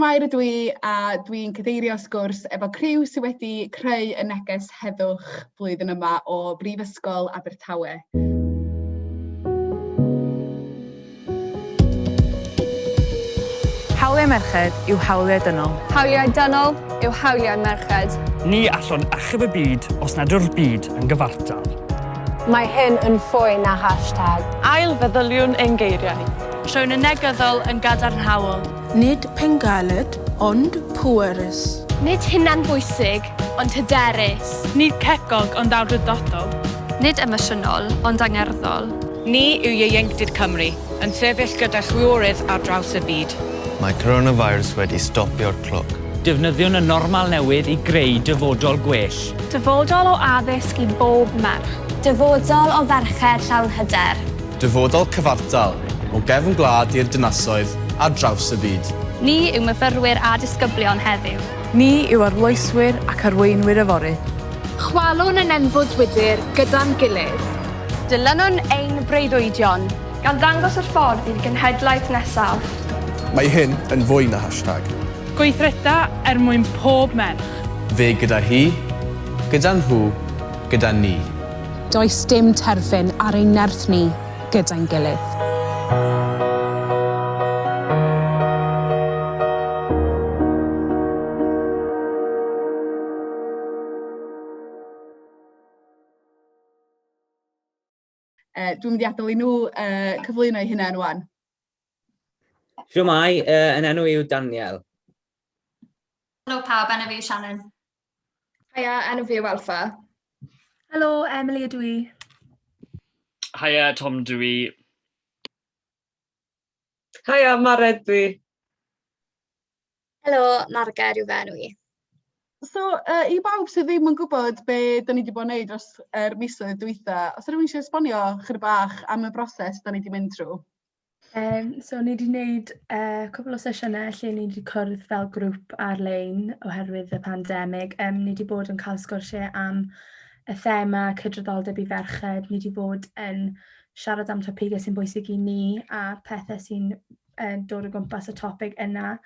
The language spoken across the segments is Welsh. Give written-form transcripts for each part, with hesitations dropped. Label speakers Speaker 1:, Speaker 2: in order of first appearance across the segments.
Speaker 1: Mair ydw i a dwi'n cadeirio sgwrs efo criw sydd wedi creu y Neges Heddwch blwyddyn yma o Phrifysgol Abertawe.
Speaker 2: Hawliau merched yw hawliau dynol.
Speaker 3: Hawliau dynol yw hawliau merched.
Speaker 4: Ni allwn achub y byd os nad yw'r byd yn gyfartal.
Speaker 3: Mae hyn yn fwy na hashtag.
Speaker 2: Ail feddyliwn ein geiriau. Rhwng y negyddol yn gadarnhaol.
Speaker 5: Nid pengaled, ond pwerus.
Speaker 6: Nid hunan bwysig, ond hyderus.
Speaker 2: Nid cegog, ond awdurdodol.
Speaker 6: Nid emosiynol, ond angerddol.
Speaker 7: Ni yw ieuenctid Cymru, yn sefyll gyda chwiorydd ar draws y byd.
Speaker 8: Mae coronavirus wedi stopio'r clwc.
Speaker 4: Defnyddiwn y normal newydd i greu dyfodol gwell.
Speaker 6: Dyfodol o addysg i bob merch.
Speaker 3: Dyfodol o ferched llawn hyder.
Speaker 9: Dyfodol cyfartal, o gefn gwlad i'r dinasoedd ar draws y byd.
Speaker 6: Ni yw myfyrwyr a disgyblion heddiw.
Speaker 2: Ni yw arloeswyr ac arweinwyr yfory.
Speaker 6: Chwalwn yn enfod wydyr gyda'n gilydd.
Speaker 3: Dilynwn ein breuddwydion.
Speaker 6: Gan ddangos yr ffordd i'r genhedlaeth nesaf.
Speaker 9: Mae hyn yn fwy na hashtag.
Speaker 2: Gweithreda mwyn pob merch.
Speaker 9: Fe gyda hi, gyda nhw, gyda ni.
Speaker 5: Does dim terfyn ar ein nerth ni gyda'n gilydd.
Speaker 1: Dwi'n mynd i adael i nhw cyflwyno eu hunain wan.
Speaker 10: Shwmai, yn enw yw Daniel.
Speaker 11: Helo pawb, enw fi yw Shannon.
Speaker 1: Haia, enw fi yw Alpha.
Speaker 6: Helo, Emily ydw i.
Speaker 4: Haia, Tom dwi i.
Speaker 7: Haia, Mared dwi.
Speaker 11: Helo, Marger yw fy enw i.
Speaker 1: So, i bawb sydd ddim yn gwybod be da ni wedi bod yn neud dros yr misoedd dwytha, os ydych chi'n eisiau esbonio chydig bach am y broses da ni wedi mynd trwy?
Speaker 12: So, ni wedi gwneud cwbl o sesiynau lle ni wedi cwrdd fel grŵp AR-LEIN oherwydd y pandemig. Ni wedi bod yn cael sgwrsiau am y thema gydraddoldeb i ferched. Ni wedi bod yn siarad am topigau sy'n bwysig i ni a pethau sy'n dod o gwmpas y topig yna.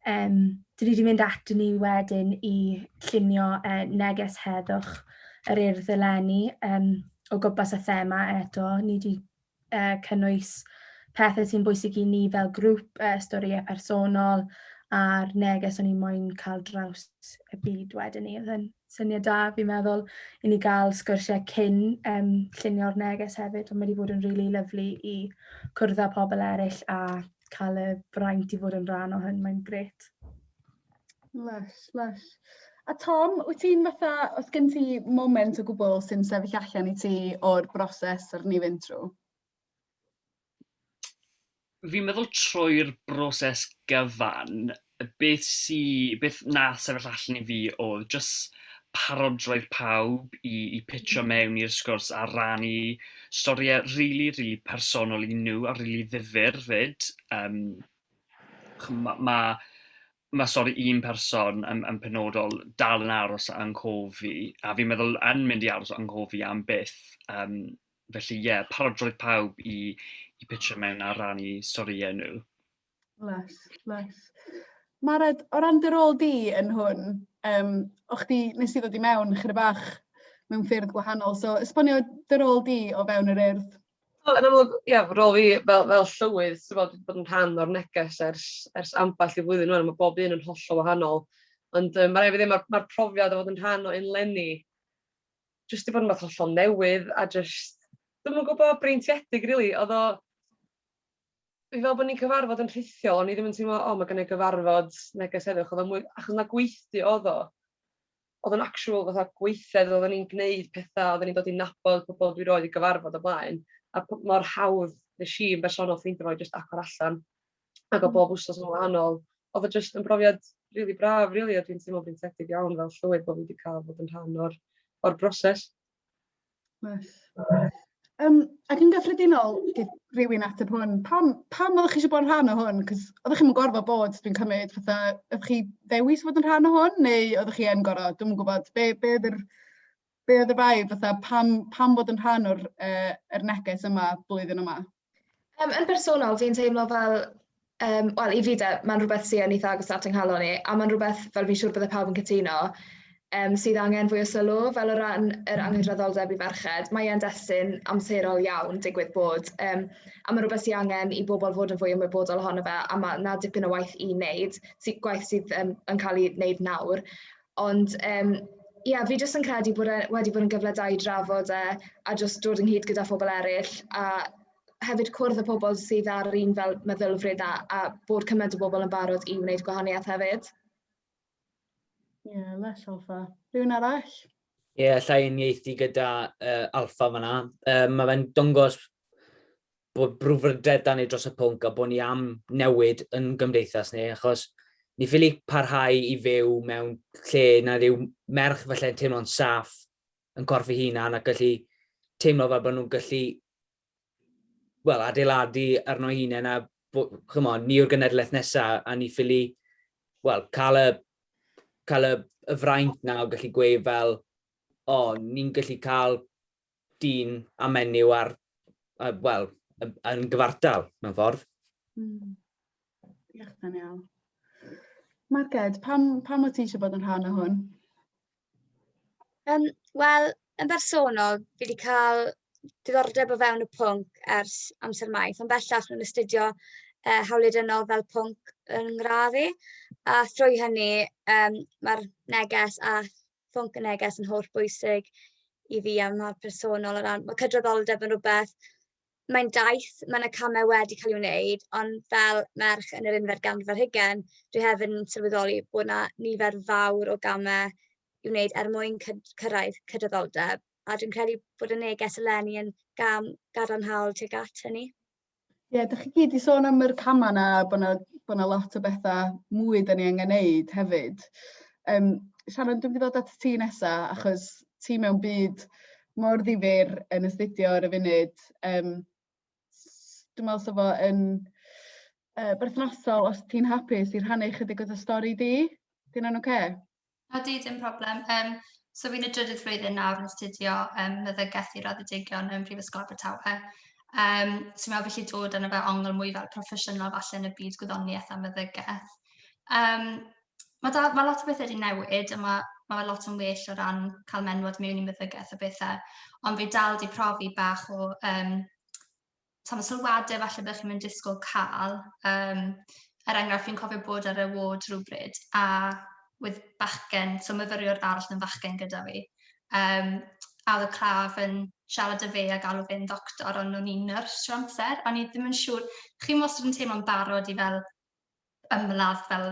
Speaker 12: Dyn ni wedi mynd ato ni wedyn i llunio Neges Heddwch yr Urdd eleni o gwmpas y thema eto. Ni wedi cynnwys pethau sy'n bwysig i ni fel grŵp, storiau personol a'r neges o'n i moyn cael draws y byd wedyn ni. Oedd yn syniad da, fi'n meddwl, i ni gael sgwrsiau cyn llunio'r neges hefyd, ond mae wedi bod yn really lyflu i cwrdd â pobl eraill a cael y braint i fod yn rhan o hyn, mae'n gret.
Speaker 1: Lush. A Tom, wyt ti'n fatha, os gen ti moment o gwbl sy'n sefyll allan i ti o'r broses ar ni fynd trwy?
Speaker 4: Fi'n meddwl trwy'r broses gyfan, beth na sefyll allan i fi oedd just parodroedd pawb i pitcho mewn i'r sgwrs a rannu storiau really personol i nhw a really ddifyr fyd. Mae stori un person yn penodol dal yn aros yn cofi, a fi'n meddwl yn mynd i aros yn cofi am byth. Felly, parodroedd pawb i pitcho mewn a rannu storiau nhw.
Speaker 1: Lush. Mared, o ran dy rôl di yn hwn, nes i ddod i mewn chydig bach mewn ffyrdd gwahanol, so esbonio dy rôl di o fewn yr Urdd?
Speaker 7: Yn amlwg, rôl fi fel llywydd, sy'n bod wedi bod yn rhan o'r neges ers ambell i flwyddyn nhw'n, mae bob un yn hollol wahanol. Ond mae rhaid fi ddim, mae'r profiad o fod yn rhan o eleni, jyst i bod yn fath hollol newydd, a jyst, dwi'n yn gwybod breintiedig, rili, oedd o, fi fel bod ni'n cyfarfod yn rhithiol, ond ni ddim yn teimlo, mae gen i gyfarfod Neges Heddwch, oedd o'n mwy, achos na gweithio oedd o. Oedd o'n actual fatha gweithred, oedd ni'n gwneud pethau, oedd ni'n dod i nabod pobl dwi roed i gyfarfod o blaen, a mor hawdd nes i yn bersonol ffeindio fo jyst agor allan, ac o bob wsos yn wahanol. Oedd o jyst yn brofiad rili braf, rili, a dwi'n teimlo breintiedig iawn fel llywydd bod fi wedi cael bod yn rhan o'r broses.
Speaker 1: Ac yn gyffredinol, rhywun ateb hwn, pam oeddech chi eisiau bod yn rhan o hwn? Cos oeddech chi'n gorfod bod, dwi'n cymryd, fatha, oeddech chi ddewis fod yn rhan o hwn, neu oeddech chi yn gorfod? Dwi'n gwybod, be oedd y vibe, fatha, pam bod yn rhan o'r neges yma, blwyddyn yma?
Speaker 6: Yn bersonol, fi'n teimlo fel
Speaker 11: Wel, i fi de, mae'n rhywbeth sy'n eitha agos at ynghalon ni, a mae'n rhywbeth, fel fi'n siŵr bydde pawb yn cytuno, sydd angen fwy o sylw, fel o ran yr angydraddoldeb i ferched. Mae e'n destun amserol iawn, digwydd bod, a mae rhywbeth sydd angen i bobl fod yn fwy ymwybodol ohono fe, a mae na dipyn o waith i wneud, gwaith sydd yn cael ei wneud nawr. Ond, fi jyst yn credu bod wedi bod yn gyfle da i drafod a jyst dod ynghyd gyda phobl eraill, a hefyd cwrdd y pobl sydd ar un fel meddylfryd a bod cymaint o bobl yn barod i wneud gwahaniaeth hefyd.
Speaker 1: Les Alpha. Rhywun arall?
Speaker 10: Llai uniaethu gyda Alpha fyna. Mae fe'n dangos bod brwfrydedd dan ni dros y pwnc a bod ni am newid yn gymdeithas ni, achos ni ffili parhau i fyw mewn lle na rhyw merch felly'n teimlo'n saff yn corff ei hunan a gallu teimlo fel bod nhw'n gallu adeiladu arno ei hunan a ni o'r genedlaeth nesaf a ni ffili cael y fraint na o gallu gweud fel ni'n gallu cael dyn a menyw yn gyfartal mewn ffordd.
Speaker 1: Diolch yn iawn. Marged, pam o ti eisiau bod yn rhan o hwn?
Speaker 11: Wel, yn bersonol, fi wedi cael diddordeb o fewn y pwnc ers amser maith, ond bellach nhw'n astudio hawliau dynol fel pwnc yn ngraddu. A thrwy hynny, mae'r neges a pwnc y neges yn holl bwysig i fi am mor personol o ran. Mae cydraddoldeb yn rhywbeth, mae'n daith, mae'n y camau wedi cael ei wneud, ond fel merch yn yr unfed ganrif ar hugain, dwi hefyd yn sylweddoli bod yna nifer fawr o gamau i wneud mwyn cyrraedd cydraddoldeb, a dwi'n credu bod y neges eleni yn gadarnhaol tuag at hynny.
Speaker 1: Dych chi gyd i sôn am yr camau yna, bod yna lot o bethau mwy da ni angen wneud hefyd. Shannon, dwi'n mynd i ddod at ti nesaf, achos ti mewn byd mor ddifyr yn astudio ar y funud. Dwi'n meddwl sef o yn berthnasol os ti'n hapus i rhannu chydig o dy stori di. Di'n yn oce?
Speaker 11: Di, dim problem. So fi'n y drydydd flwyddyn nawr yn astudio meddygaeth i'r raddedigion yn Prifysgol Abertawe. So mae'n felly dod yn y fe ongl mwy fel proffesiynol falle yn y byd gwyddoniaeth a meddygaeth. Mae lot o bethau wedi newid, a mae lot yn well o ran cael menwod mewn i meddygaeth a bethau, ond fi dal wedi profi bach o sylwadau falle bych chi'n mynd disgwyl cael. Enghraifft, fi'n cofio bod ar y ward rhywbryd a with bachgen, so myfyriwr arall yn fachgen gyda fi. A oedd y claf yn siarad â fe a galw fe'n doctor, ond o'n i'n nyrs trwy amser. O'n i ddim yn siŵr, chi'n wastad yn teimlo'n barod i fel ymladd fel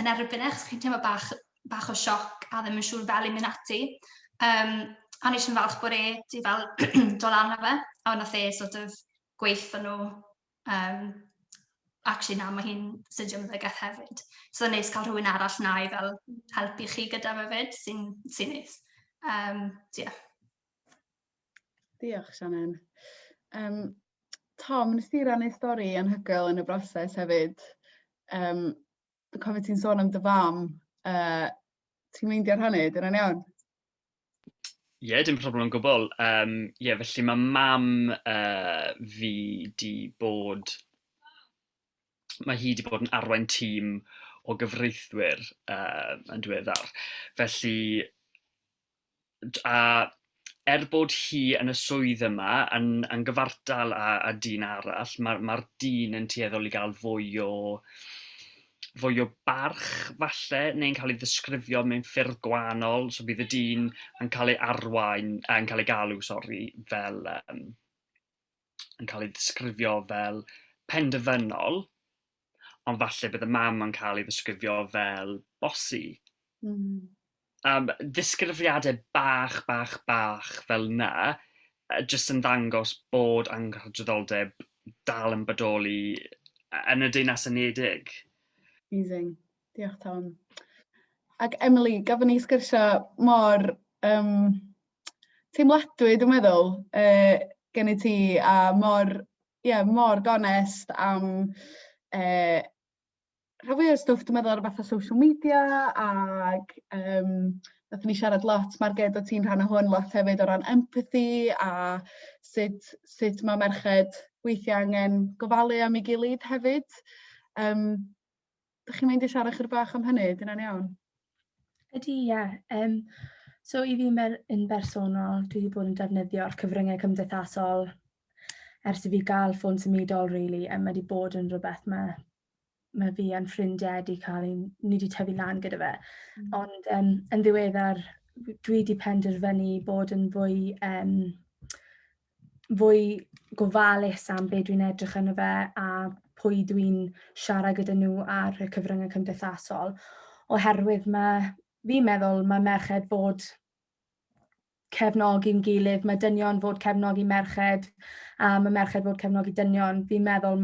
Speaker 11: yn erbyn eich, chi'n teimlo bach o sioc a ddim yn siŵr fel i mynd ati. O'n i eisiau'n falch bod di fel dol arno fe, a nath sort of gweithio nhw. Actually na, mae hi'n studio meddygaeth hefyd. So neis cael rhywun arall na i fel helpu chi gyda fe fyd, sy'n neis.
Speaker 1: Diolch, Shannon. Tom, nes ti rannu stori anhygoel yn y broses hefyd. Dwi'n cofio ti'n sôn am dy fam. Ti'n meindio rhannu, dyna'n iawn?
Speaker 4: Dim problem o gwbl. Felly mae mam fi mae hi wedi bod yn arwain tîm o gyfreithwyr yn diweddar. Felly, bod hi yn y swydd yma yn gyfartal â dyn arall, mae'r dyn yn tueddol i gael fwy o barch falle, neu'n cael ei ddisgrifio mewn ffyrdd gwahanol, so bydd y dyn yn cael ei galw, fel, yn cael ei ddisgrifio fel penderfynol, ond falle bydd y mam yn cael ei ddisgrifio fel bosi. Ddisgrifiadau bach fel yna, jyst yn dangos bod anghydradoldeb dal yn bodoli yn y Deyrnas Unedig.
Speaker 1: Amazing. Diolch, Tom. Ac Emily, gafon ni sgyrsio mor teimladwy, dwi'n meddwl, gen i ti, a mor gonest am rhan fwy o stwff, dwi'n meddwl ar fath o social media, ac nathon ni siarad lot, Marged, o ti'n rhan o hwn lot hefyd o ran empathy, a sut mae merched weithiau angen gofalu am ei gilydd hefyd. Dych chi'n mynd i siarad chyr bach am hynny, dyna'n iawn?
Speaker 12: Ydy, ie. So i fi yn bersonol, dwi wedi bod yn defnyddio'r cyfryngau cymdeithasol ers i fi gael ffôn symudol, really, a mae wedi bod yn rhywbeth mae fi a'n ffrindiau ni wedi tyfu lan gyda fe. Ond yn ddiweddar, dwi wedi penderfynu bod yn fwy gofalus am be dwi'n edrych yno fe a pwy dwi'n siarad gyda nhw ar y cyfryngau cymdeithasol. Oherwydd fi'n meddwl mae merched fod cefnogi'n gilydd, mae dynion fod cefnogi merched, a mae merched fod cefnogi dynion. Fi'n meddwl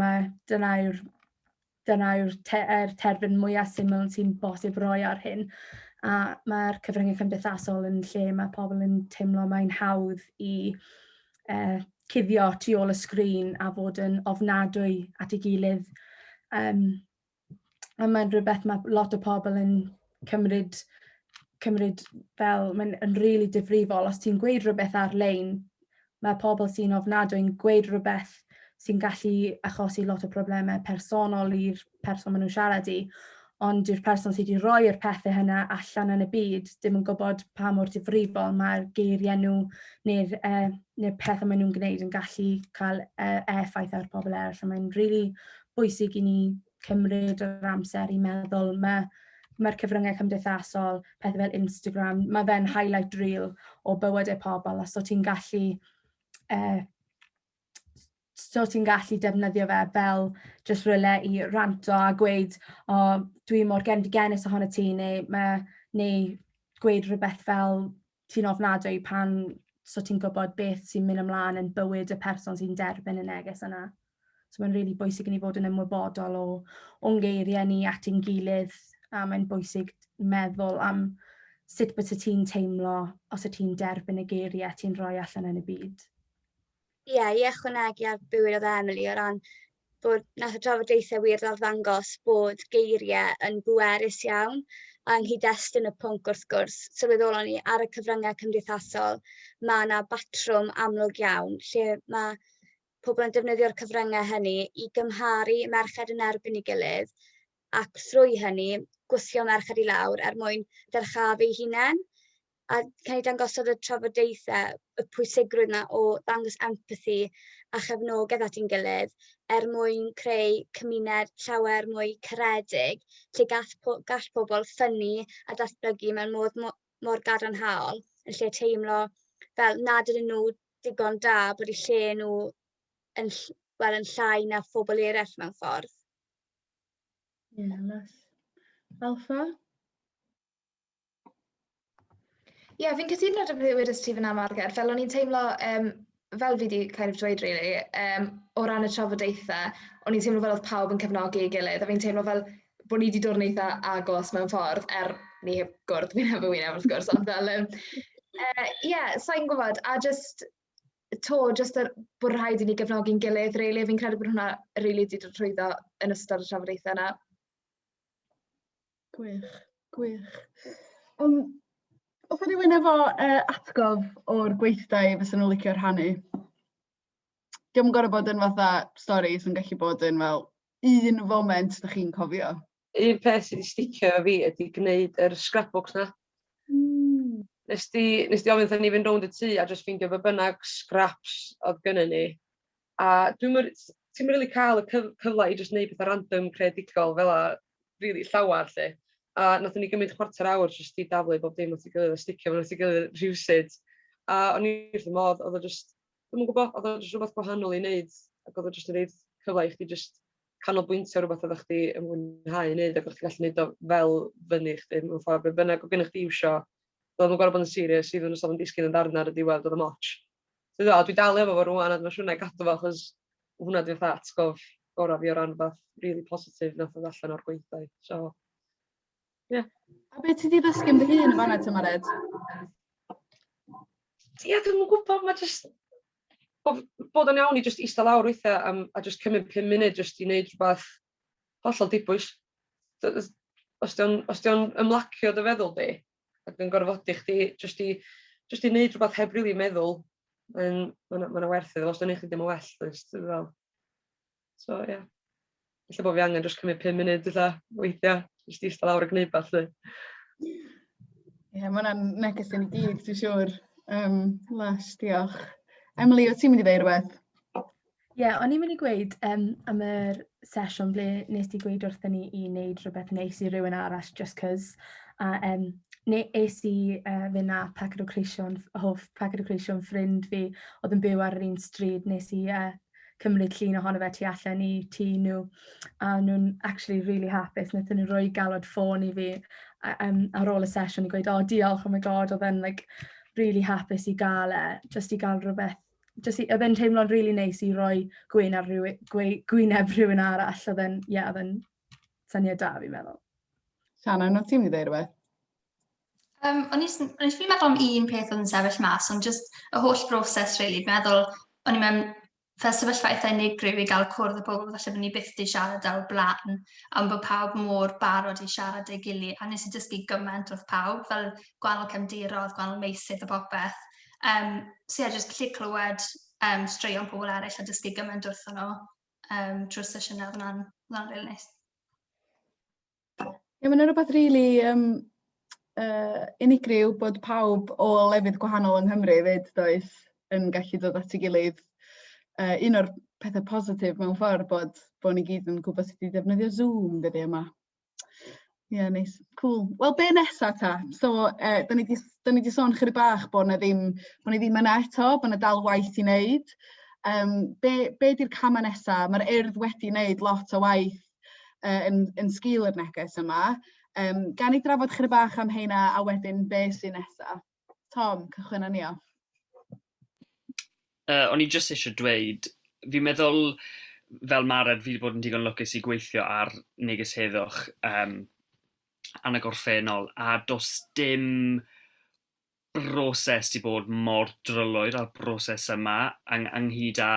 Speaker 12: dyna'r terfyn mwyaf syml sy'n bosib roi ar hyn. A mae'r cyfryngau cymdeithasol yn lle mae pobl yn teimlo mae'n hawdd i cuddio tu ôl y sgrin a fod yn ofnadwy at ei gilydd. A mae'n rhywbeth mae lot o pobl yn cymryd fel, mae'n rili difrifol. Os ti'n gweud rhywbeth ar-lein, mae pobl sy'n ofnadwy yn gweud rhywbeth sy'n gallu achosi lot o problemau personol i'r person maen nhw'n siarad i, ond yw'r person sydd wedi roi'r pethau hynna allan yn y byd ddim yn gwybod pa mor difrifol mae'r geiriau nhw neu'r pethau maen nhw'n gwneud yn gallu cael effaith ar pobl eraill. Mae'n rili bwysig i ni cymryd yr amser i meddwl mae'r cyfryngau cymdeithasol, pethau fel Instagram, mae fe'n highlight reel o bywydau pobl, a so ti'n gallu defnyddio fe fel jyst rhywle i ranto a gweud, dwi mor genus ohona ti, neu gweud rhywbeth fel ti'n ofnadwy pan so ti'n gwybod beth sy'n mynd ymlaen yn bywyd y person sy'n derbyn y neges yna. So mae'n rili bwysig i ni fod yn ymwybodol o'n geiriau ni at ein gilydd, a mae'n bwysig meddwl am sut beth ti'n teimlo os y ti'n derbyn y geiriau ti'n rhoi allan yn y byd.
Speaker 11: Ie, i ychwanegu ar bywyd oedd Emily o ran bod nath y trafodaethau wir ddangos bod geiriau yn bwerus iawn a yng nghyd-destun y pwnc wrth gwrs. Sylweddolon ni ar y cyfryngau cymdeithasol mae yna batrwm amlwg iawn lle mae pobl yn defnyddio'r cyfryngau hynny i gymharu merched yn erbyn ei gilydd ac thrwy hynny gwthio merched i lawr mwyn dyrchafu ei hunain. A cael ei dangosod y trafodaethau, y pwysigrwydd yna o ddangos empathi a chefnogaeth at ein gilydd mwyn creu cymuned llawer mwy caredig lle gall pobl ffynnu a datblygu mewn modd mor gadarnhaol yn lle teimlo fel nad ydyn nhw digon da bod eu lle nhw yn llai na phobl eraill mewn ffordd.
Speaker 1: Ie, nes. Alfa?
Speaker 13: Ie, fi'n cytuno â beth wedys ti fyna, Margaret. Fel o'n i'n teimlo, fel fi wedi kind of dweud, really, o ran y trafodaethau, o'n i'n teimlo fel oedd pawb yn cefnogi ei gilydd, a fi'n teimlo fel bod ni wedi dod yn eitha agos mewn ffordd, ni heb gwrdd, fi'n hefo wrth gwrs, ond fel, ie, sa'n gwybod, a just bod rhaid i ni gefnogi'n gilydd, really, fi'n credu bod hwnna really wedi dod trwyddo yn ystod y trafodaethau yna.
Speaker 1: Gwych. Os ydy rhywun efo atgof o'r gweithdai fysen nhw'n licio rhannu? Diolch yn gorfod bod yn fatha stori sy'n gallu bod yn fel un foment ydych chi'n cofio.
Speaker 7: Un peth sydd wedi sticio fi ydy gwneud yr scrapbooks na. Nes di ofyn wrthyn ni fynd rownd y tŷ a jyst ffeindio fe bynnag scraps oedd gynnu ni. A ti'n rili cael y cyfle i jyst gwneud pethau random creadigol fel a rili llawar lle. A nathon ni gymryd 1/4 awr jyst i daflu bob dim at ei gilydd a sticio fe'n at ei gilydd rhywsyd. A o'n i wrth y modd, oedd o jyst, ddim yn gwybod, oedd o jyst rhywbeth gwahanol i wneud. Ac oedd o jyst yn rhaid cyfle i chdi jyst canolbwyntio rhywbeth oeddech chdi yn mwynhau i wneud ac o'ch chdi gallu wneud o fel fyny chdi mewn ffordd. Be bynnag o gennych chdi iwsio, doedd yn gorfod bod yn serious, sydd yn ystod yn disgyn yn darn ar y diwedd, oedd y moch. So dwi dal efo fo rwan, a mae'n siŵr na i gadw fo, achos hwnna dwi'n fath atgof gorau fi o ran fath really positif nath oedd allan o'r gweithdai. So, yeah.
Speaker 1: A beth ti wedi ddysgu am dy hun yn fan'na, Tymared?
Speaker 7: Ie, dwi'n gwybod, mae jyst bod yn iawn i jyst eistedd lawr weithiau a jyst cymryd 5 munud jyst i wneud rhywbeth hollol dibwys. Os di'n ymlacio dy feddwl di, ac yn gorfodi chdi jyst i wneud rhywbeth heb rili meddwl, mae'n werth iddo, os dwi'n eich ddim yn well. So, ie. Felly bod fi angen jyst cymryd 5 munud weithiau, jyst eistedd lawr y gwneud beth.
Speaker 1: Ie, mae hwnna'n neges i ni gyd, dwi'n siŵr. Las, diolch. Emily, o ti'n mynd i ddeud rhywbeth?
Speaker 12: Ie, o'n i'n mynd i gweud am yr sesiwn ble nes ti gweud wrthyn ni i wneud rhywbeth neis i rhywun arall just cos. A es i fynd na packet o creision ffrind fi oedd yn byw ar yr un stryd, nes i cymryd llun ohono fe tu allan i tŷ nhw. A nhw'n actually really hapus, wnaethon nhw roi galwad ffôn i fi ar ôl y sesiwn i gweud, diolch, oh my god, oedd e'n really hapus i gael just i gael rhywbeth. Oedd e'n teimlo'n really neis i roi gwyneb rhywun arall. Oedd e'n syniad da, fi'n meddwl.
Speaker 1: Sianna, no ti'n mynd i ddeud rhywbeth?
Speaker 14: O'n i'n meddwl am un peth oedd yn sefyll mas, ond just y holl broses, really. Fi'n meddwl, o'n i'n mewn fel sefyllfa eitha unigryw i gael cwrdd o bobl falle bod ni byth di siarad ar blaen, am bod pawb mor barod i siarad ei gilydd, a nes i dysgu gymaint wrth pawb, fel gwahanol cefndiroedd, gwahanol meysydd a popeth. So just gallu clywed straeon pobl eraill a dysgu gymaint wrthyn nhw drwy'r sesiynau, oedd hwnna'n rili neis.
Speaker 1: Ie, mae'n rhywbeth rili unigryw bod pawb o lefydd gwahanol yng Nghymru fyd, does, yn gallu dod at ei gilydd. Un o'r pethau positif mewn ffordd bod ni gyd yn gwybod sut i defnyddio Zoom dydy yma. Ie, neis. Cool. Wel, be nesa ta? So, da ni di sôn chydig bach bod ni ddim yna eto, bod na dal waith i wneud. Be di'r camau nesa? Mae'r Urdd wedi wneud lot o waith yn sgil yr neges yma. Gan i drafod chydig bach am heina a wedyn be sy'n nesa? Tom, cychwyn â ni off.
Speaker 4: O'n i jyst eisiau dweud, fi'n meddwl fel Mared fi wedi bod yn digon lwcus i gweithio ar Neges Heddwch yn y gorffennol, a does dim broses di bod mor drylwyr â'r broses yma ynghyd â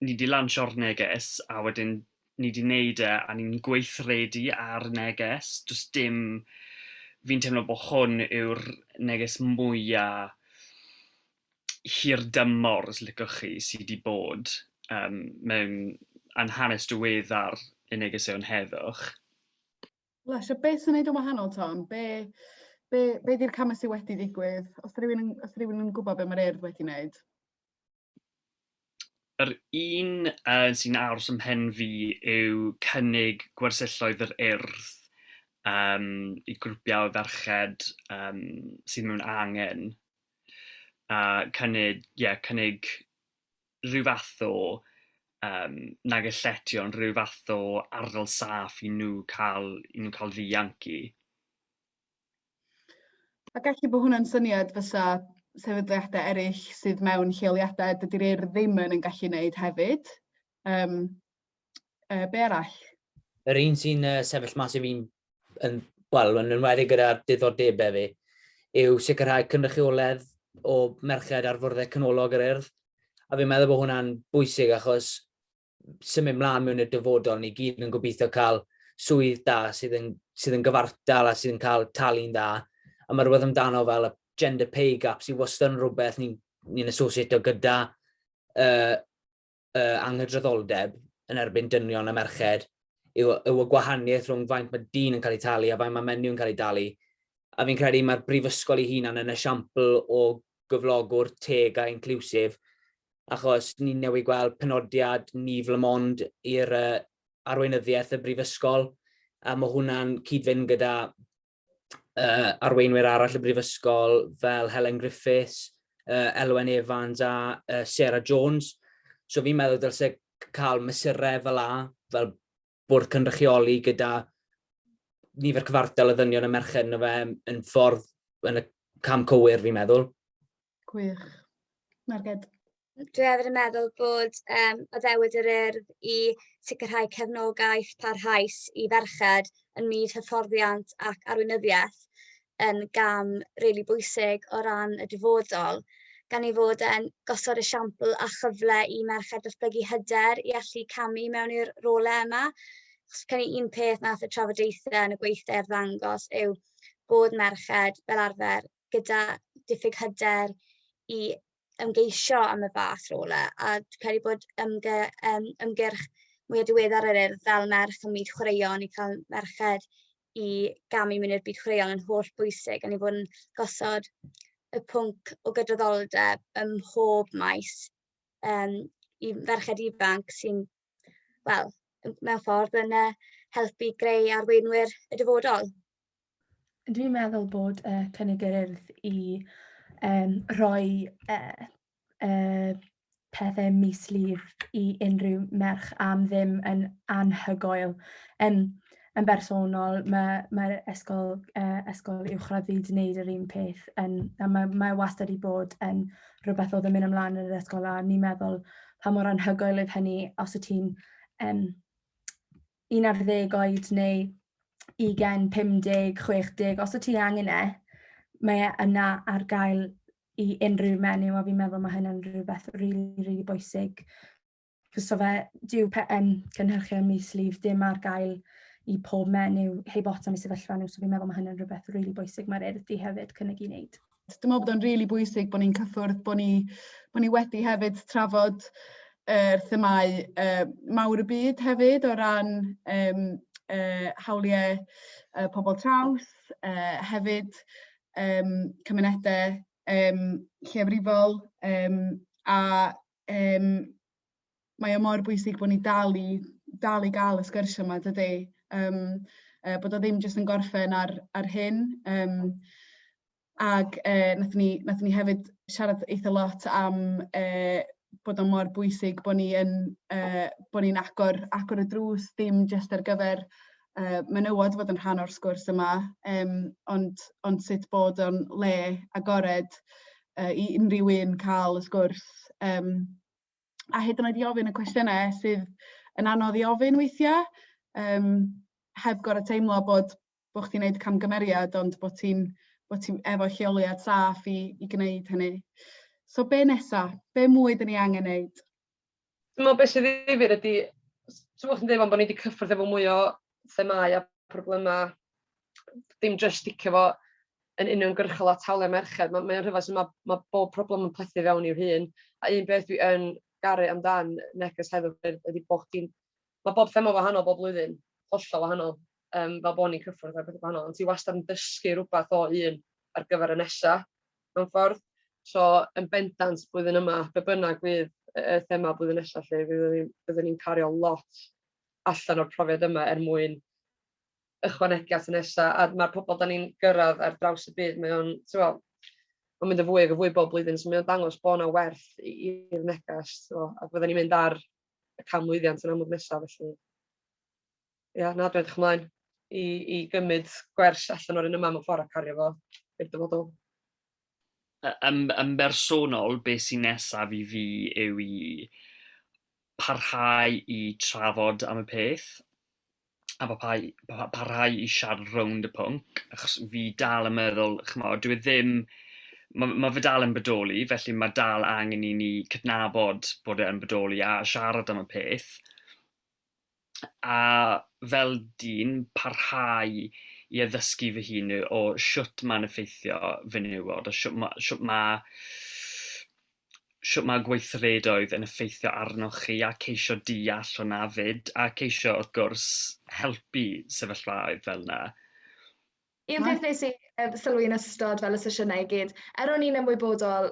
Speaker 4: ni di lansio'r neges a wedyn ni di wneud a ni'n gweithredu ar neges. Does dim, fi'n teimlo bod hwn yw'r neges mwyaf hirdymor, os licwch chi, sydd wedi bod mewn hanes diweddar y Neges Heddwch.
Speaker 1: Lasio, be sy'n neud o'n wahanol, Tom? Be di'r camau sydd wedi digwydd? Os rhywun yn gwybod be mae'r Urdd wedi wneud?
Speaker 4: Yr un sy'n aros ym mhen fi yw cynnig gwersylla yr Urdd i grwpiau o ferched sydd mewn angen. Cynnig rhyw fath o negesetion, rhyw fath o ardal saff i nhw cael ddiancu.
Speaker 1: A gallu bod hwnna'n syniad fysa sefydliadau eraill sydd mewn lleoliadau dydy'r Urdd ddim yn gallu wneud hefyd. Be arall?
Speaker 10: Yr un sy'n sefyll mas i fi'n enwedig gyda'r diddordebau fi yw sicrhau cynrychiolaeth o merched ar fwrddau canolog yr Urdd. A fi'n meddwl bod hwnna'n bwysig achos symud mlaen mewn y dyfodol, ni gyd yn gobeithio cael swydd da sydd yn gyfartal a sydd yn cael talu'n da. A mae rhywbeth amdano fel y gender pay gap sydd wastad yn rhywbeth ni'n asosiato gyda angydraddoldeb yn erbyn dynion a merched yw y gwahaniaeth rhwng faint mae dyn yn cael ei talu a faint mae menyw yn cael ei talu. A fi'n credu mae'r Prifysgol ei hunan yn esiampl o gyflogwr teg a inclusif, achos ni'n newid gweld penodiad Nif Le Monde i'r arweinyddiaeth y Brifysgol, a mae hwnna'n cyd-fynd gyda arweinwyr arall y Brifysgol fel Helen Griffiths, Elwen Evans a Sarah Jones. So fi'n meddwl dylse cael mesurau fel bwrdd cynrychioli gyda nifer cyfartal y ddynion y merched yna fe yn ffordd yn y cam cywir, fi'n meddwl.
Speaker 1: Gwych. Marged.
Speaker 11: Dwi hefyd yn meddwl bod addewid yr Urdd i sicrhau cefnogaeth parhaus i ferched yn myd hyfforddiant ac arweinyddiaeth yn gam rili bwysig o ran y dyfodol, gan ei fod yn gosod esiampl a chyfle i merched datblygu hyder i allu camu mewn i'r rolau yma. Gan i un peth nath y trafodaethau yn y gweithder ddangos yw bod merched fel arfer gyda diffyg hyder i ymgeisio am y fath rolau, a dwi'n credu bod ymgyrch mwy o diweddar yr Urdd fel merch ym myd chwaraeon i cael merched i gamu mewn i'r byd chwaraeon yn holl bwysig a ni fod yn gosod y pwnc o gydraddoldeb ym mhob maes i ferched ifanc sy'n, wel, mewn ffordd yn helpu greu arweinwyr y dyfodol.
Speaker 12: Dwi'n meddwl bod cynnig yr Urdd i rhoi pethau mislif i unrhyw merch am ddim yn anhygoel. Yn bersonol, mae'r ysgol uwchradd wedi gwneud yr un peth. Mae wastad wedi bod yn rhywbeth oedd yn mynd ymlaen yn yr ysgol a ni'n meddwl pa mor anhygoel oedd hynny os y ti'n 11 oed neu 20, 50, 60, os y ti angen mae yna ar gael i unrhyw menyw a fi'n meddwl mae hynny'n rhywbeth really bwysig. So dyw cynhyrchion mislif dim ar gael i pob menyw heb otam i sefyllfa nhw, so fi'n meddwl mae hynny'n rhywbeth really bwysig mae'r Urdd hefyd cynnig i wneud.
Speaker 1: Dwi'n meddwl bod o'n really bwysig bod ni'n cyffwrdd, bod ni wedi hefyd trafod themau mawr y byd hefyd o ran hawliau pobl traws, hefyd cymunedau llefrifol a mae o mor bwysig bod ni dal i gael y sgyrsiau yma, dydy. Bod o ddim jyst yn gorffen ar hyn. Ac nath ni hefyd siarad eitha lot am bod o'n mor bwysig bod ni'n agor y drws, dim jyst ar gyfer menywod fod yn rhan o'r sgwrs yma, ond sut bod o'n le agored i unrhyw un cael y sgwrs. A hyd yn oed i ofyn y cwestiynau sydd yn anodd i ofyn weithiau, heb gorfod teimlo bod chdi'n gwneud camgymeriad, ond bod ti'n efo lleoliad saff i gwneud hynny. So be nesa? Be mwy dyn ni angen wneud?
Speaker 7: Dwi'n meddwl beth sydd ddifyr ydy, ti'n meddwl chi'n dweud bod ni wedi cyffwrdd efo mwy o themau a problemau, dim jyst sticio fo yn uniongyrchol at hawliau merched. Mae'n rhyfedd sy'n mae bob problem yn plethu fewn i'w hun. A un beth dwi yn garu amdan Neges Heddwch ydy bod mae bob thema wahanol bob blwyddyn, hollol wahanol, fel bod ni'n cyffwrdd ar beth wahanol, ond ti wastad yn dysgu rhywbeth o un ar gyfer y nesa, mewn ffordd. So, yn bendant blwyddyn yma, be bynnag fydd y thema blwyddyn nesa, lle byddwn ni'n cario lot allan o'r profiad yma mwyn ychwanegu at y nesa. A mae'r pobl da ni'n gyrraedd ar draws y byd, mae'n mynd y fwy bob blwyddyn, so mae'n dangos bod yna werth i'r neges, a byddwn ni'n mynd ar y camlwyddiant yn amlwg nesaf, felly. Ia, na, dwi'n edrych ymlaen i gymryd gwers allan o'r un yma mewn ffordd a cario fo i'r dyfodol.
Speaker 4: Yn bersonol, beth sy'n nesaf i fi yw i parhau i trafod am y peth, a parhau i siarad rownd y pwnc, achos fi dal yn meddwl, dwi ddim, mae fe dal yn bodoli, felly mae dal angen i ni cydnabod bod e'n bodoli a siarad am y peth. A fel dyn, parhau i addysgu fy hun o sut mae'n effeithio fenywod, a sut mae gweithredoedd yn effeithio arnoch chi a ceisio deall hwnna fyd, a ceisio wrth gwrs helpu sefyllfaoedd fel yna.
Speaker 13: Un peth nes i sylwi yn ystod fel y sesiynau i gyd, o'n i'n ymwybodol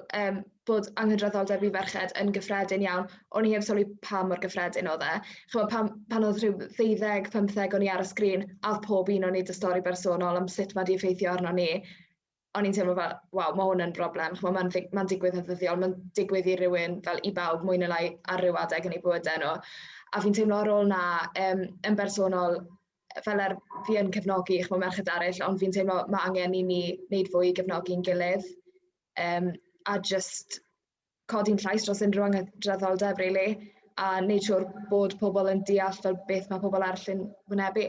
Speaker 13: bod angydraddoldeb i ferched yn gyffredin iawn, o'n i heb sylwi pa mor gyffredin oedd e. Pan oedd rhyw 12-15 o'n i ar y sgrin, a oedd pob un o'n i dy stori bersonol am sut mae di effeithio arno ni, o'n i'n teimlo fel, waw, mae hwn yn broblem. Mae'n digwydd yn ddyddiol, mae'n digwydd i rywun fel i bawb mwy neu lai ar ryw adeg yn ei bywydau nhw. A fi'n teimlo ar ôl na yn bersonol, fel fi yn cefnogi merched eraill, ond fi'n teimlo mae angen i ni wneud fwy i gefnogi'n gilydd a just codi'n llais dros unrhyw angydraddoldeb, really, a wneud siwr bod pobl yn deall fel beth mae pobl eraill yn wynebu.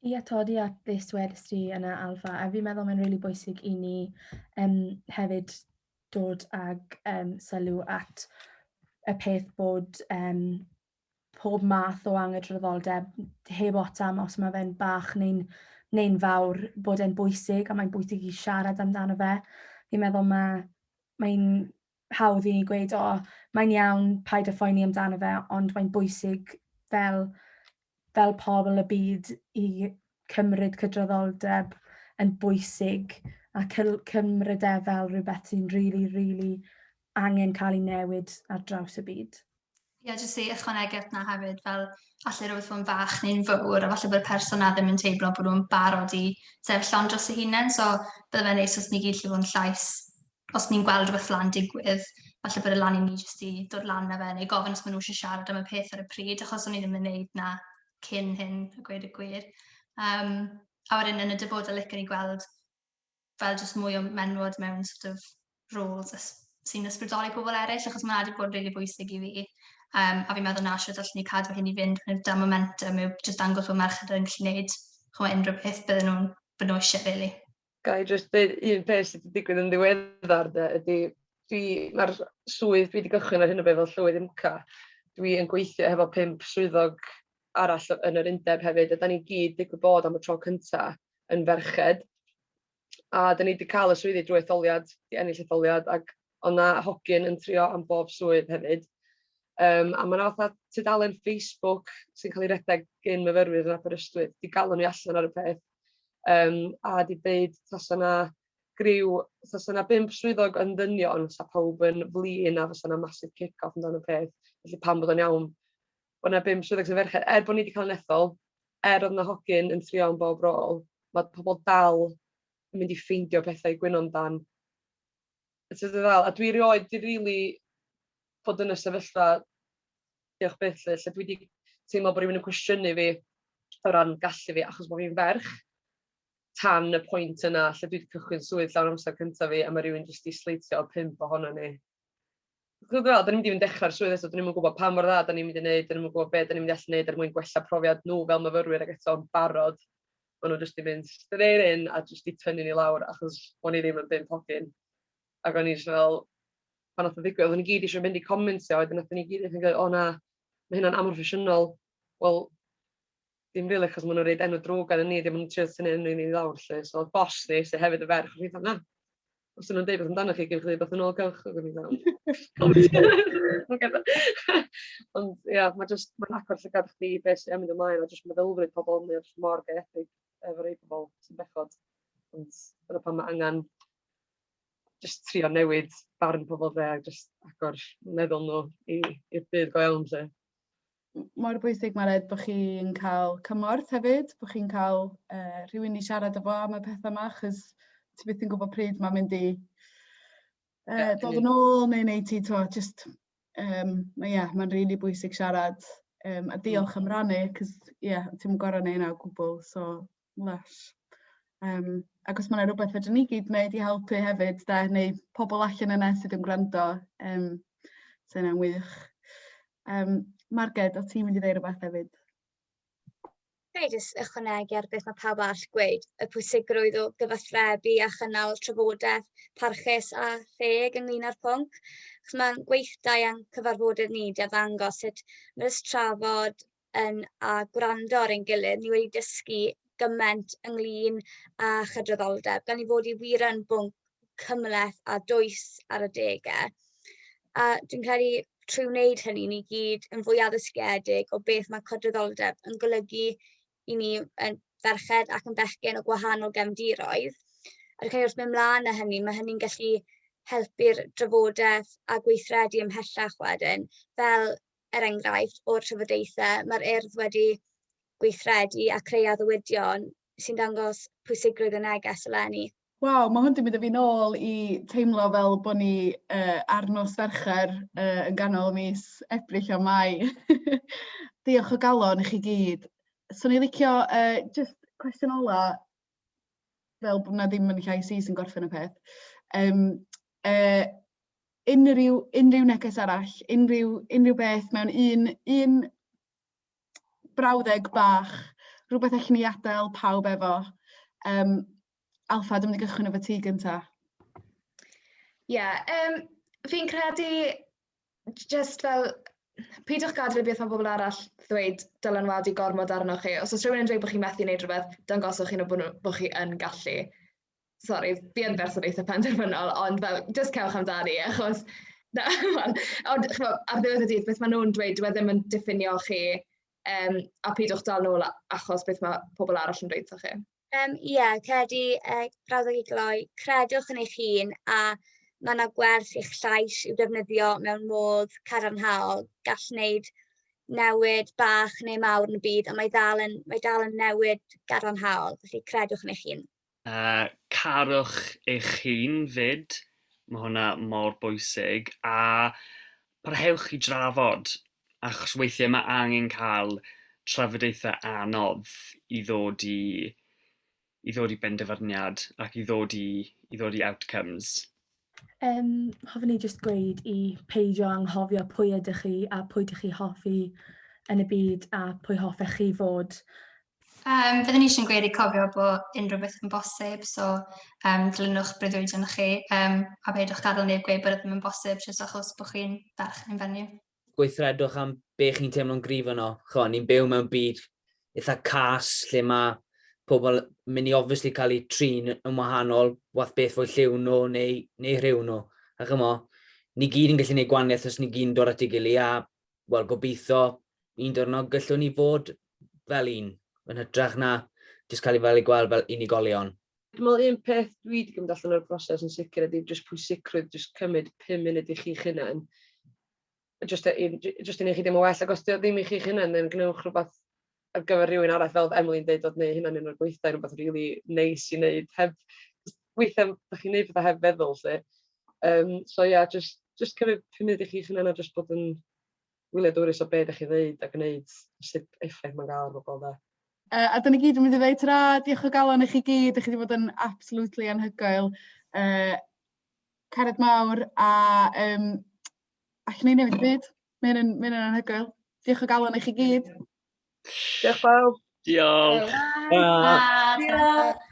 Speaker 12: I atodi at beth wedys ti yna, Alfa, a fi'n meddwl mae'n rili bwysig i ni hefyd dod ag sylw at y peth bod pob math o angydraddoldeb heb otam os mae fe'n bach neu'n fawr bod e'n bwysig a mae'n bwysig i siarad amdano fe. Fi'n meddwl mae'n hawdd i ni gweud, mae'n iawn paid â phoeni amdano fe, ond mae'n bwysig fel pobl y byd i cymryd cydraddoldeb yn bwysig a cymryd fel rhywbeth sy'n really angen cael ei newid ar draws y byd.
Speaker 14: Ie, jyst i ychwanegu at 'na hefyd, fel alle rhywbeth fod yn fach neu'n fawr, a falle bod y person 'na ddim yn teimlo bod nhw'n barod i sefyll ond dros eu hunain, so bydde fe'n neis os ni gyd lle fod yn llais, os ni'n gweld rhywbeth fla'n digwydd, falle bod y lan i ni jyst i dod lan na fe, neu gofyn os maen nhw eisiau siarad am y peth ar y pryd, achos o'n i ddim yn neud na cyn hyn, a gweud y gwir. A wedyn yn y dyfodol licen ni gweld fel jyst mwy o menwod mewn sort of roles sy'n ysbrydoli pobl eraill, achos mae'n wedi bod rili bwysig i fi. A fi'n meddwl na siwr allwn ni cadw hyn i fynd da momentum yw jyst dangos bod merched yn gallu gwneud unrhyw beth bydden nhw eisiau, really.
Speaker 7: Gai jyst dweud un peth sydd wedi digwydd yn ddiweddar, ydy mae'r swydd dwi wedi gychwyn ar hyn o beth fel llywydd IMCA. Dwi yn gweithio hefo 5 swyddog arall yn yr undeb hefyd, a da ni gyd digwydd bod am y tro cyntaf yn ferched. A da ni wedi cael y swyddi drwy etholiad, di ennill etholiad, ac o'na hogyn yn trio am bob swydd hefyd. A mae yna fatha tudalen Facebook sy'n cael ei redeg gyn myfyrwyr yn Aberystwyth, di galw ni allan ar y peth. A di dweud, tasa yna 5 swyddog yn ddynion, sa pawb yn flin a fysa yna massive kick-off yn dan y peth. Felly pam bod o'n iawn, bod yna 5 swyddog sy'n ferched. Bod ni wedi cael yn ethol, oedd yna hogyn yn trio am bob rôl, mae pobl dal yn mynd i ffeindio pethau i gwyno amdan. A dwi rioed di rili bod yn y sefyllfa, diolch beth, lle dwi wedi teimlo bod rhywun yn cwestiynu fi o ran gallu fi, achos bod fi'n ferch, tan y pwynt yna, lle dwi wedi cychwyn swydd llawn amser cyntaf fi, a mae rhywun jyst i sleitio 5 ohono ni. Da ni'n mynd i fynd dechrau'r swydd eto, da ni'n mynd gwybod pa mor dda da ni'n mynd i wneud, da ni'n mynd gwybod beth da ni'n mynd i allu wneud er mwyn gwella profiad nhw fel myfyrwyr, ac eto yn barod. Maen nhw jyst i mynd straight in a jyst i tynnu ni lawr, achos o'n i ddim yn 5 hogyn. Ac o'n i fel, pan oedd yn ddigwydd, oedden ni gyd eisiau mynd i commentio, oedden ni gyd eisiau gweud, o na, mae hynna'n amhroffesiynol. Wel, dim rili, achos maen nhw'n rhaid enw drwg gan ni, dim yn trio tynnu enw ni lawr lle. So, oedd bos ni, sy'n hefyd y ferch, o'n i'n dweud, na, os ydyn nhw'n deud beth amdano chi, gewch chi beth yn ôl gewch, o'n i'n dweud. Ond, ia, mae'n agor lle gadw chdi beth sy'n mynd ymlaen, a jyst meddylfryd pobl, neu'r mor gaethig efo rei pobl sy'n bechod. Ond, dyna pan mae angen just trio newid barn pobl dde, just agor meddwl nhw i'r byd go iawn lle.
Speaker 1: Mor bwysig mae'n bod chi'n cael cymorth hefyd, bod chi'n cael rhywun i siarad efo am y pethau yma, achos ti byth yn gwybod pryd mae'n mynd i dod yn ôl neu wneud ti, mae'n rili bwysig siarad a diolch am rannu, cos ti'n gorau neud yna o gwbl, so lush. Ac os mae'n rhywbeth fedrwn ni gyd wneud i helpu hefyd, neu pobl allan yna sydd yn gwrando, sy'n yna'n wych. Marged, o ti'n mynd i ddeud rhywbeth hefyd?
Speaker 11: Gai jyst ychwanegu ar beth mae pawb arall gweud, y pwysigrwydd o gyfathrebu a chynnal trafodaeth parchus a theg ynglyn â'r pwnc. Chos mae'n gweithdai am cyfarfodydd ni a ddangos sut mae'n ys trafod a gwrando ar ein gilydd, ni wedi dysgu gymaint ynglyn â chydraddoldeb, gan i fod i wir yn bwnc cymleth a dwys ar y degau. A dwi'n credu trwy wneud hynny, ni gyd yn fwy addysgiedig o beth mae cydraddoldeb yn golygu i ni yn ferched ac yn bechgyn o gwahanol gefndiroedd. A dwi'n credu wrth mynd mlaen â hynny, mae hynny'n gallu helpu'r drafodaeth a gweithredu ymhellach wedyn, fel enghraifft o'r trafodaethau, mae'r Urdd wedi gweithredu a creu addewidion sy'n dangos pwysigrwydd y neges eleni.
Speaker 1: Waw, mae hwn 'di mynd â fi nôl i teimlo fel bod ni ar nos Fercher yn ganol mis Ebrill a Mai. Diolch o galon i chi gyd. So ni'n licio just cwestiwn ola, fel bod na ddim yn llais i sy'n gorffen y peth. Unrhyw neges arall, unrhyw beth mewn un brawddeg bach, rhywbeth allan ni adael pawb efo. Alfa, dwi'n mynd i gychwyn efo ti gynta.
Speaker 13: Fi'n credu just fel, peidiwch gadael beth mae bobl arall ddweud dylanwadu gormod arnoch chi. Os oes rhywun yn dweud bod chi'n methu wneud rhywbeth, dangoswch chi bod chi yn gallu. Sori, fi yn berson eitha penderfynol, ond fel, just cewch amdani, achos ar ddiwedd y dydd, beth maen nhw'n dweud, dyw e ddim yn diffinio chi a peidiwch dal nôl achos beth mae pobl arall yn dweud chi.
Speaker 11: Ie, credu brawddeg i gloi, credwch yn eich hun a mae yna gwerth i'ch llais i'w defnyddio mewn modd cadarnhaol, gall wneud newid bach neu mawr yn y byd, ond mae dal yn newid gadarnhaol, felly credwch yn eich hun.
Speaker 4: Carwch eich hun fyd, mae hwnna mor bwysig, a parhewch i drafod, achos weithiau mae angen cael trafodaethau anodd i ddod i benderfyniad ac i ddod i outcomes.
Speaker 12: Hoffwn i jyst gweud i peidio anghofio pwy ydych chi a pwy ydych chi hoffi yn y byd a pwy hoffech chi fod.
Speaker 14: Fyddwn ni eisiau gweud i cofio bod unrhyw beth yn bosib, so dilynwch breuddwydion chi a peidiwch gadael neb gweud bod ddim yn bosib jyst achos bod chi'n ferch yn fenyw.
Speaker 10: Gweithredwch am be chi'n teimlo'n gryf yno. Ni'n byw mewn byd eitha cas lle mae pobl mynd i obviously cael eu trin yn wahanol, wath beth fwy lliw nhw neu rhyw nhw. Ac ni gyd yn gallu gwneud gwahaniaeth os ni gyd yn dod at ei gilydd a gobeithio un diwrnod gallwn ni fod fel un, yn hytrach na jyst cael ei fel ei gweld fel unigolion.
Speaker 7: Dwi'n meddwl un peth dwi wedi gymryd allan o'r broses yn sicr ydy jyst pwysigrwydd, jyst cymryd 5 munud i chi'ch hunain. Jyst i wneud chi ddim o well, ac os di o ddim i chi'ch hunain, then gnewch rhywbeth ar gyfer rhywun arall, fel Emily'n deud, oedd neu hynna'n un o'r gweithdau, rhywbeth really neis i wneud, weithiau da chi'n neud pethau heb feddwl, lle. So ia, jyst cymryd 5 munud i chi'ch hunain a jyst bod yn wyliadwrus o be da chi ddeud a gwneud sut effaith mae'n gael ar bobl da.
Speaker 1: A da ni gyd yn mynd i ddeud, tra, diolch o galon i chi gyd, chi wedi bod yn absolutely anhygoel. Cared mawr a allan ni newid y byd. Mae'n anhygoel. Diolch o galon i chi gyd.
Speaker 7: Diolch pawb.
Speaker 4: Diolch.
Speaker 14: Diolch.